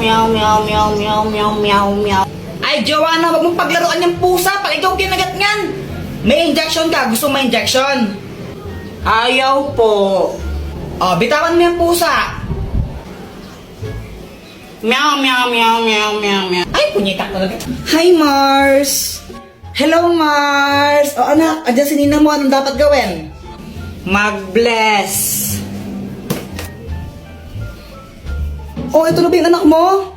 meow, meow, meow, meow, meow, meow, meow. Ay, Joanna, wag mong paglaruan yung pusa pag ikaw kinagat niyan. May injection ka, gusto mo may injection? Ayaw po. Oh, bitawan mo yung pusa. Meow, meow, meow, meow, meow, meow. Ay, punyitak talaga. Hi, Mars. Hello, Mars. O anak, andyan si Nina mo. Anong dapat gawin? Mag-bless. Oh, ito na ba yung anak mo?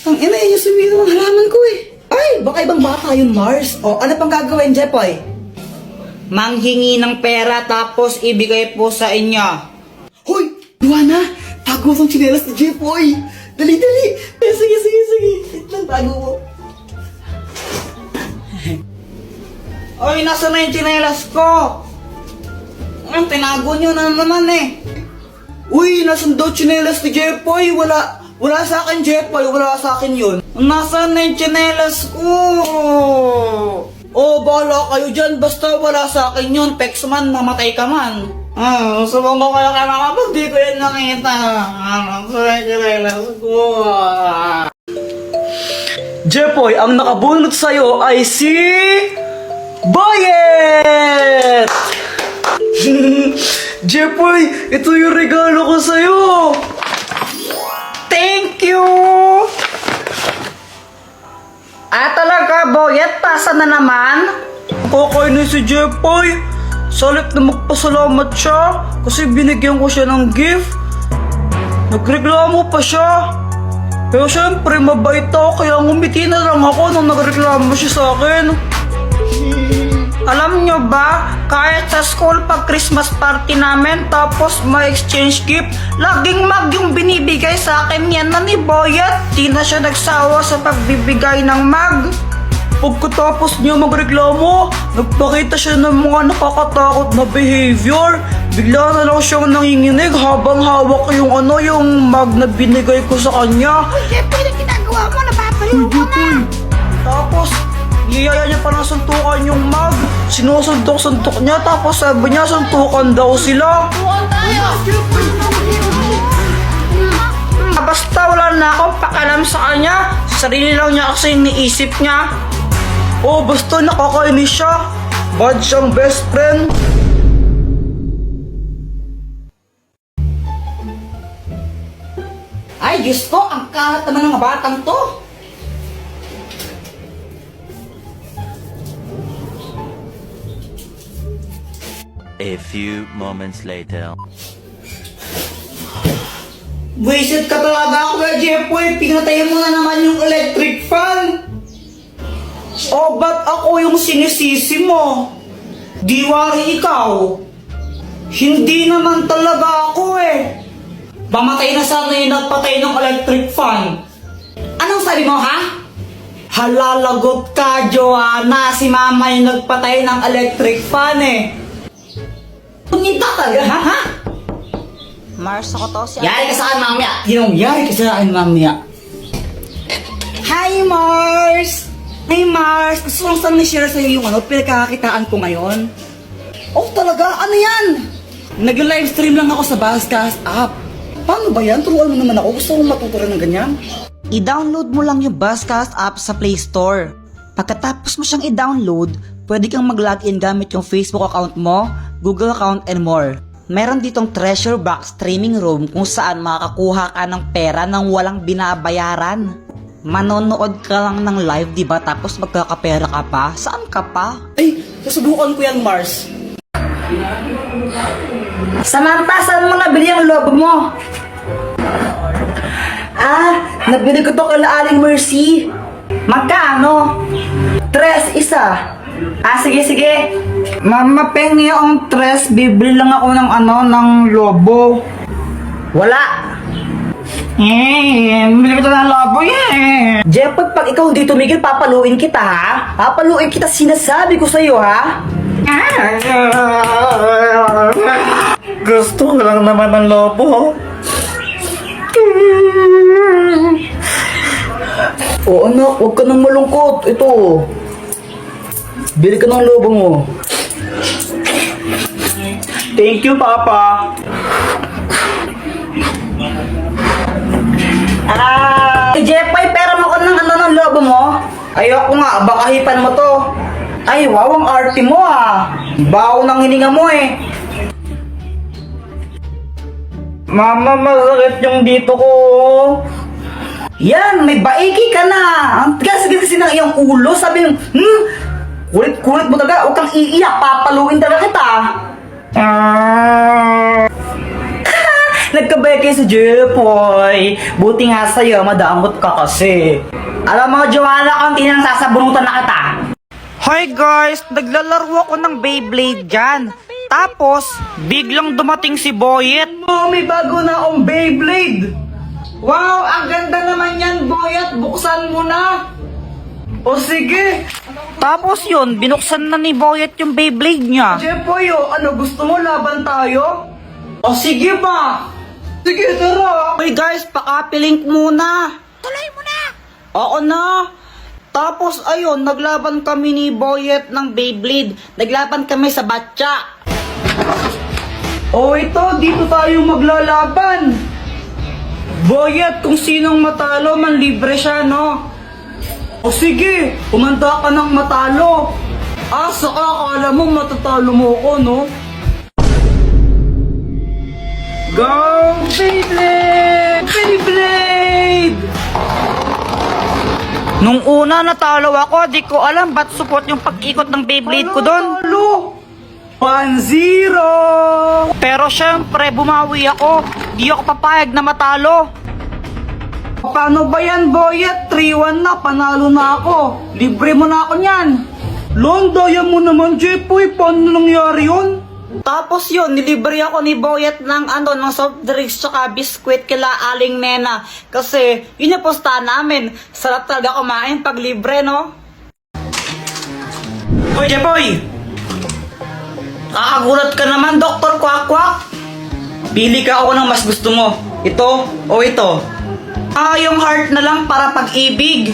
Ang ina, yun yung sumihin ng halaman ko eh. Ay, baka ibang bata yun, Mars. O, ano pang gagawin, Jepoy? Manghingi ng pera tapos ibigay po sa inyo. Hoy, Luana, tago mo ang tsinelas ni Jepoy. Dali, dali. Sige, sige, sige. Wait lang, tago mo. Oy, nasa na yung tsinelas ko? Ang tinago nyo na naman eh. Uy, nasan daw tsinelas ni Jepoy? Wala sa akin, Jepoy. Wala sa akin yun. Nasaan na yung tsinelas ko? Oh, bahala kayo dyan. Basta wala sa akin yun. Pex man, mamatay ka man. Subong ko kayo kaya kapag di ko yun nakita. Nasaan yung tsinelas ko? Jepoy, ang nakabunot sa'yo ay si... Boyet! Jepoy, ito yung regalo ko sa'yo! Thank you! Talaga, Boyet? Pasa na naman? Kakainin si Jepoy. Salit na magpasalamat siya kasi binigyan ko siya ng gift. Nagreklamo pa siya. Pero syempre, mabait ako kaya ngumiti na lang ako nung nagreklamo siya sa akin. Alam nyo ba, kahit sa school pag Christmas party namin tapos may exchange gift, laging mag yung binibigay sa akin yan na ni Boyet. Di na siya nagsawa sa pagbibigay ng mag. Pagkatapos niya magreklamo, nagpakita siya ng mga nakakatakot na behavior. Bigla na lang siyang nanginginig habang hawak yung mag na binigay ko sa kanya. Uy, Jepoy, anong ginagawa mo? Napapaliw ko na! Tapos, niyaya niya pa ng suntukan yung mag. Sinusuntok-suntok niya, tapos sabi niya suntukan daw sila. Tuwan tayo! Basta wala na akong pakialam sa kanya. Sarili lang niya kasi iniisip niya. Oh, basta nakakainis siya. Bad siyang best friend. Ay, Diyos ko, ang kalat naman ng batang to. A few moments later. Buisit ka talaga, Kuya Jepoy. Pinatay mo na naman yung electric fan. O, ba't ako yung sinisisi mo? Di wari ikaw. Hindi naman talaga ako eh. Mamatay na sana yung nagpatay ng electric fan. Anong sabi mo, ha? Halalagot ka, Joanna. Si Mama yung nagpatay ng electric fan eh. Punita talaga, ha? Mars, ako to si Yari ka sa akin, mamaya. Yari ka sa akin, mamaya. Hi, Mars! Hi, Mars! Gusto kong saan na-share sa'yo yung pinagkakakitaan ko ngayon. Oh, talaga? Ano yan? Nag-livestream lang ako sa Buzzcast app. Paano ba yan? Turuan mo naman ako. Gusto kong matuto rin ng ganyan. I-download mo lang yung Buzzcast app sa Play Store. Pagkatapos mo siyang i-download, pwede kang mag-login gamit yung Facebook account mo, Google account, and more. Meron ditong treasure box streaming room kung saan makakakuha ka ng pera nang walang binabayaran. Manonood ka lang ng live, diba? Tapos magkakapera ka pa? Saan ka pa? Ay, susubukan ko yan, Mars. Samantha, saan mo nabili ang lobo mo? Nabili ko to kay Aling Mercy. Magkano? 3 isa. Sige, sige. Mama, pengi ang 3. Bibili lang ako ng lobo. Wala. Bibili ko ng lobo Jepoy, pag ikaw hindi tumigil, papaluin kita, ha? Papaluin kita, sinasabi ko sa'yo, ha? Gusto ko lang naman ng lobo. Oh anak, huwag ka nang malungkot. Ito. Bili ka ng lobo mo. Thank you, Papa. Ayoko nga, baka hipan mo to. Ay, wow, ang arte mo ah. Baho ng hininga mo eh. Mama, masakit yung dito ko. Yan, may baiki ka na. Ang tigas kasi ng iyong ulo. Sabi yung, kulit-kulit mo talaga. Huwag kang iiyak, papaluin talaga kita. Nagkabay sa Jepoy. Buti nga sa'yo, madamot ka kasi. Alam mo, Joanna, konti nang sasabunutan na kita. Hi guys, naglalaro ako ng Beyblade dyan. Tapos, biglang dumating si Boyet. Oh, may bago na akong Beyblade. Wow, ang ganda naman yan, Boyet. Buksan mo na. O sige. Tapos yun, binuksan na ni Boyet yung Beyblade niya. Jepoy, ano gusto mo, laban tayo? O sige ba? Sige, tara. Hey guys, pakapilink muna. Tuloy mo na. Oo na. Tapos ayun, naglaban kami ni Boyet ng Beyblade. Naglaban kami sa batya. Oh, ito, dito tayo maglalaban. Boyet, kung sinong matalo, manlibre siya, no? O sige, umanda ka ng matalo. Saka akala mo matatalo mo ko, no? Go, Beyblade! Beyblade! Nung una natalo ako, di ko alam ba't support yung pag-ikot ng Beyblade ko doon. 1-0! Pero syempre, bumawi ako. Di ako papayag na matalo. Paano ba yan, Boyet? 3-1 na, panalo na ako. Libre mo na ako niyan. Daya mo naman, Jepoy. Paano nangyari yun? Tapos yun, nilibre ako ni Boyet ng ng soft drinks tsaka biskwit kila Aling Nena. Kasi yun yung posta namin. Sarap talaga kumain pag libre, no? Hoy, Jepoy! Kakagulat ka naman, Dr. Kwak-Kwak. Pili ka ako ng mas gusto mo. Ito o ito? Yung heart na lang para pag-ibig.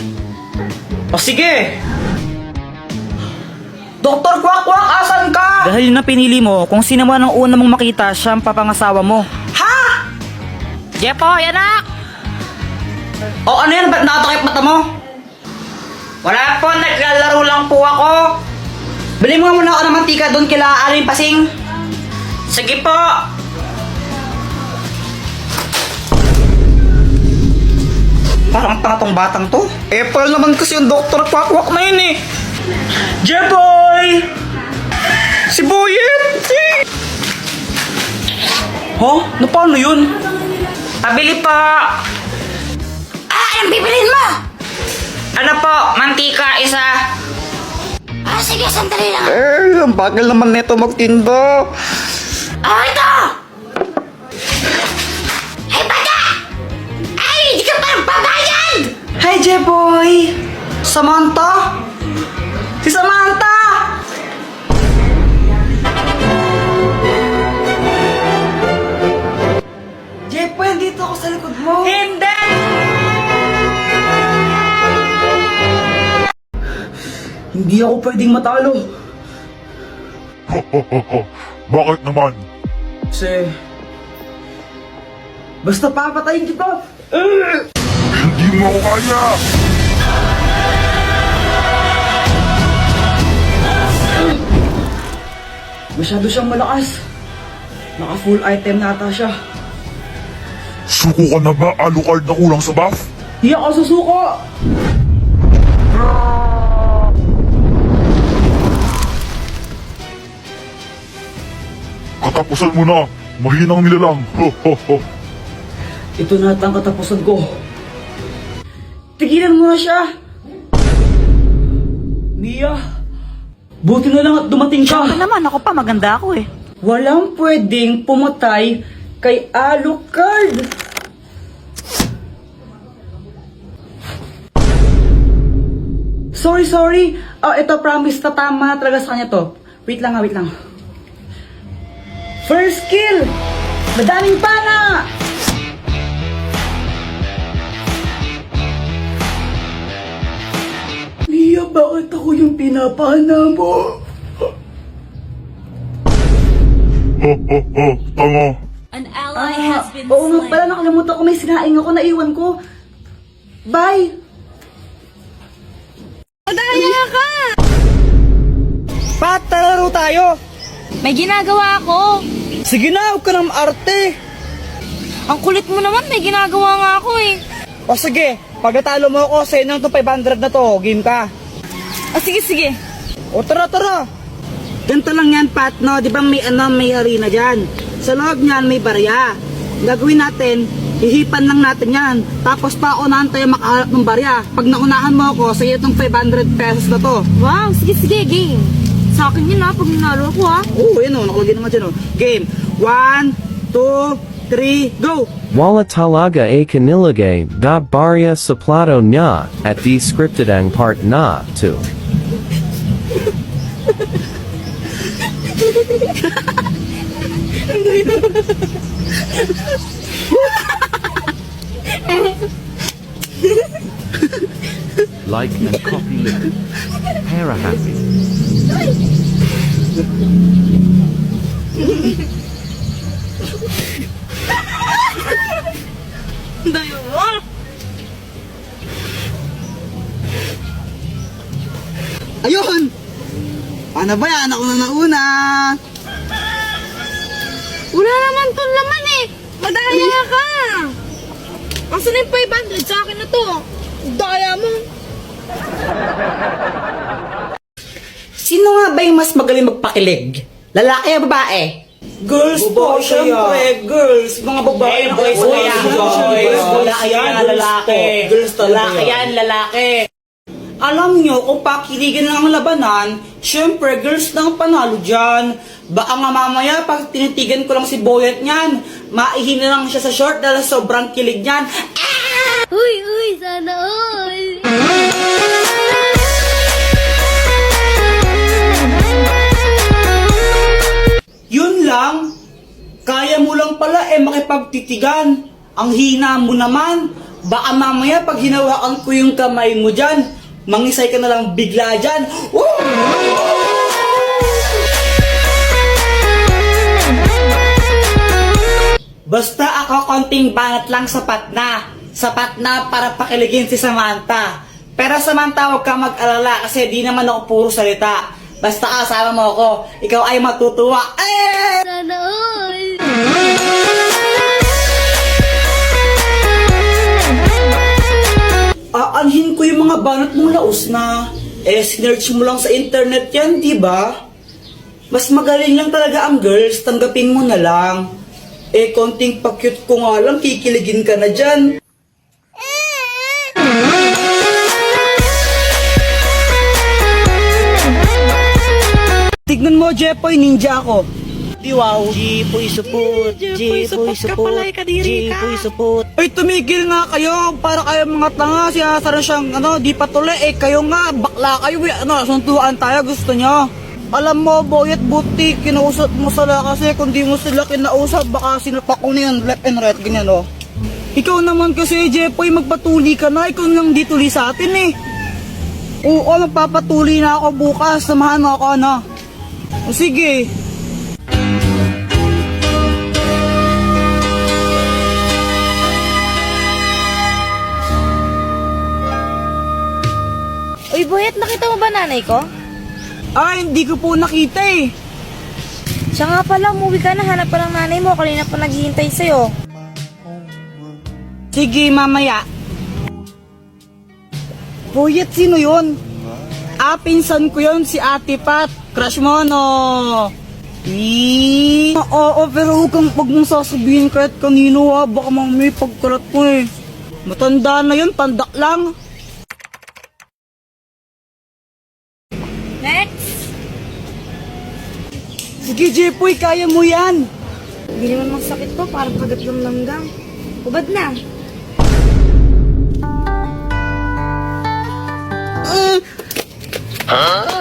O sige. Dr. Kwak-Kwak, asan ka? Dahil na pinili mo, kung sino man ang una mong makita, siya ang papangasawa mo. Ha? Jepoy, anak! O ano yan? Ba't nakatakip mata mo? Wala po, naglalaro lang po ako. Bili mo muna ako ng mantika doon kila Aling Pasing. Sige po. Parang tanga tong batang to. Apple naman kasi yung Dr. Kwak-Kwak na yun eh. Jepoy! Si Boyet! Na paano yun? Pabili po. Anong bibilin mo? Ano po, mantika isa. Sige, sandali lang. Ang bagal naman nito magtinda. Ito! Hey, bata! Ay, di ka pa nagbabayad! Hi, Jepoy! Samantha? Si Samantha! Jepoy, dito ako sa likod mo. Hindi! Hindi ako pwedeng matalo. Bakit naman? Kasi... Basta papatayin kita! Hindi mo ako kaya! Masyado siyang malakas. Naka full item na ata siya. Suko ka na ba? Alucard na kulang sa buff? Di ako susuko! Katapusan mo na! Mahinang nilalang! Ito na ang katapusan ko. Tigilan mo na siya! Mia, buti na lang at dumating ka. Siyempre naman, ako pa, maganda ako eh. Walang pwedeng pumatay kay Alucard. Sorry. Ito promise na tama na talaga sa kanya to. Wait lang. First kill! Madaming pana! Mia, bakit ako yung pinapana mo? Tanga! An ally has been Oo nga slain. pala, nakalimutan ko, may sinaing ako, naiwan ko. Bye! Madaya ka! Pat, laro tayo. May ginagawa ako. Sige na, huwag ka nang arte. Ang kulit mo naman, may ginagawa nga ako eh. O sige, pag natalo mo ako, sa'yo na itong 500 na to. Game ka. Sige, sige. O tara. Ganito lang yan, Pat, no? Di ba may arena dyan? Sa loob niyan may barya. Gagawin natin, hihipan lang natin yan. Tapos paunahan tayo makaharap ng barya. Pag naunahan mo ako, sa'yo itong 500 pesos na to. Wow, sige, sige, game. Sa akin yun ha, pag ninalo ako ha. Oo, yun o, nakalagay naman dyan o. Game. 1, 2, 3, go! Wala talaga a kanilagay da barya sa plato niya at di scripted ang part na to. Like and copy link. Para happy. Dayo mo. Ayun! Paano ba yan? Ako na nauna! Wala naman to laman eh. Madaya ka. Asan na yung 500 sa akin na to? Daya mo. Sino nga ba yung mas magaling magpakilig? Lalaki o babae? Girls po, syempre, girls. Mga babae na boys kayo. kaya. Boys, Lalaki yan, lalaki. Girls talaga. Lalaki yan, lalaki. Alam nyo, kung pakiligan lang ang labanan, syempre, girls na ang panalo dyan. Baka nga mamaya, pag tinitigan ko lang si Boyet niyan, maihina lang siya sa short dahil sobrang kilig niyan. Uy, sana all. Yun lang, kaya mo lang pala makipagtitigan. Ang hina mo naman. Baka mamaya pag hinawakan ko yung kamay mo dyan, mangisay ka na lang bigla dyan. Woo! Basta ako konting banat lang sapat na. Sapat na para pakiligin si Samantha. Pero Samantha, huwag ka mag-alala kasi di naman ako puro salita. Basta kasama mo ako, ikaw ay matutuwa. Sana all. Aanhin ko yung mga banat mong laos na. Sinerch mo lang sa internet yan, di ba? Mas magaling lang talaga ang girls, tanggapin mo na lang. Konting pa-cute ko nga lang, kikiligin ka na dyan. Tignan mo, Jepoy, ninja ako. Wow. Jipoy supot, Jipoy supot, Jipoy supot. Ay, tumigil nga kayo. Para kayo mga tanga. Sinasara siyang, di patuloy. Kayo nga, bakla kayo. Suntuan tayo. Gusto nyo. Alam mo, Boyet, buti. Kinausap mo sila kasi kung di mo sila kinausap, baka sinapak ko na yan. Left and right, ganyan, Ikaw naman kasi, Jepoy, magpatuli ka na. Ikaw nang di tuli sa atin, Oo, magpapatuli na ako bukas. Samahan mo ako, O, sige. Uy, Boyet, nakita mo ba nanay ko? Hindi ko po nakita Siya nga pala, umuwi ka na. Hanap pa ng nanay mo. Kanina pa naghihintay sa'yo. Sige, mamaya. Boyet, sino yun? Pinsan ko yun, si Ate Pat. Crush mo, no? Oo, pero huwag mong sasabihin kahit kanino, Baka may pagkalat mo, Matanda na yun, pandak lang. Next! Sige, Jepoy, kaya mo yan. Hindi naman masakit to. Parang kagat ng langgam. Hubad na. Huh?